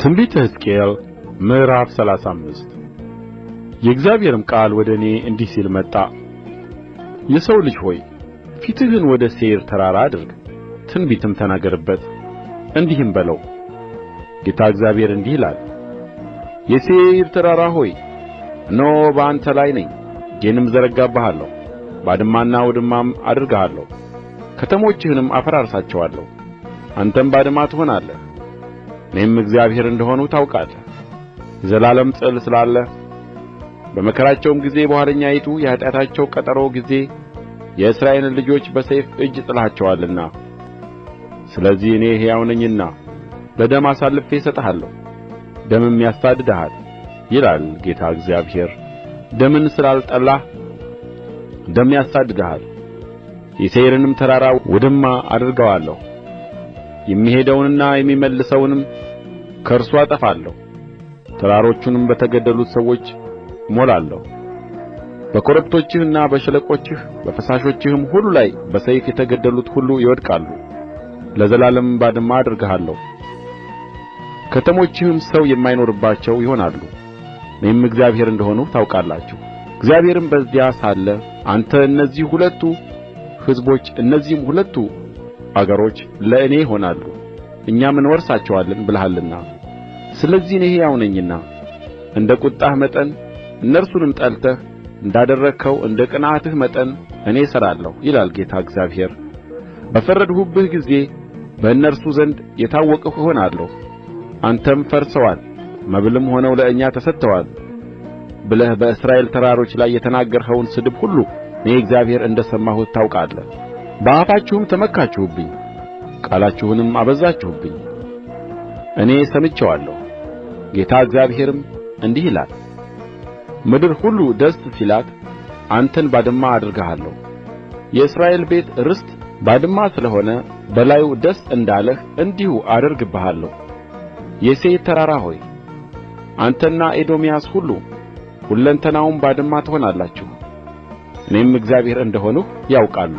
ትንቢተ ሕዝቅኤል ምዕራፍ 35 የእግዚአብሔርም ቃል ወደ እኔ እንዲህ ሲል መጣ። የሰው ልጅ ሆይ ፊትህን ወደ ሴይር ተራራ አድርግ፣ ትንቢትም ተናገርበት፣ እንዲህም በለው። ጌታ እግዚአብሔር እንዲህ ይላል፣ የሴይር ተራራ ሆይ እነሆ በአንተ ላይ ነኝ፣ እጄንም እዘረጋብሃለሁ፣ ባድማና ውድማም አደርግሃለሁ፣ ከተሞችህንም አፈራርሳቸዋለሁ፣ አንተም ባድማ ትሆናለህ። እኔም እግዚአብሔር እንደ ሆንሁ ታውቃለህ። የዘላለም ጥል ስላለ በመከራቸውም ጊዜ በኋለኛይቱ የኃጢአታቸው ቀጠሮ ጊዜ የእስራኤልን ልጆች በሰይፍ እጅ ጥለሃቸዋልና፣ ስለዚህ እኔ ሕያው ነኝና ለደም አሳልፌ እሰጥሃለሁ፣ ደምም ያሳድድሃል ይላል ጌታ እግዚአብሔር። ደምን ስላልጠላህ ደም ያሳድድሃል። የሴይርንም ተራራ ውድማ አደርገዋለሁ፣ የሚሄደውንና የሚመለሰውንም ከእርሱ አጠፋለሁ። ተራሮቹንም በተገደሉት ሰዎች እሞላለሁ። በኮረብቶችህና በሸለቆችህ በፈሳሾችህም ሁሉ ላይ በሰይፍ የተገደሉት ሁሉ ይወድቃሉ። ለዘላለምም ባድማ አደርግሃለሁ፣ ከተሞችህም ሰው የማይኖርባቸው ይሆናሉ። እኔም እግዚአብሔር እንደ ሆንሁ ታውቃላችሁ። እግዚአብሔርም በዚያ ሳለ አንተ እነዚህ ሁለቱ ሕዝቦች እነዚህም ሁለቱ አገሮች ለእኔ ይሆናሉ፣ እኛም እንወርሳቸዋለን ብለሃልና፣ ስለዚህ እኔ ሕያው ነኝና እንደ ቍጣህ መጠን እነርሱንም ጠልተህ እንዳደረግኸው እንደ ቅንዓትህ መጠን እኔ እሠራለሁ ይላል ጌታ እግዚአብሔር። በፈረድሁብህ ጊዜ በእነርሱ ዘንድ የታወቅሁ እሆናለሁ። አንተም ፈርሰዋል፣ መብልም ሆነው ለእኛ ተሰጥተዋል ብለህ በእስራኤል ተራሮች ላይ የተናገርኸውን ስድብ ሁሉ እኔ እግዚአብሔር እንደ ሰማሁት ታውቃለህ። በአፋችሁም ተመካችሁብኝ፣ ቃላችሁንም አበዛችሁብኝ። እኔ ሰምቼዋለሁ። ጌታ እግዚአብሔርም እንዲህ ይላል፣ ምድር ሁሉ ደስ ሲላት አንተን ባድማ አደርግሃለሁ። የእስራኤል ቤት ርስት ባድማ ስለ ሆነ በላዩ ደስ እንዳለህ እንዲሁ አደርግብሃለሁ። የሴይር ተራራ ሆይ አንተና ኤዶምያስ ሁሉ ሁለንተናውም ባድማ ትሆናላችሁ። እኔም እግዚአብሔር እንደ ሆንሁ ያውቃሉ።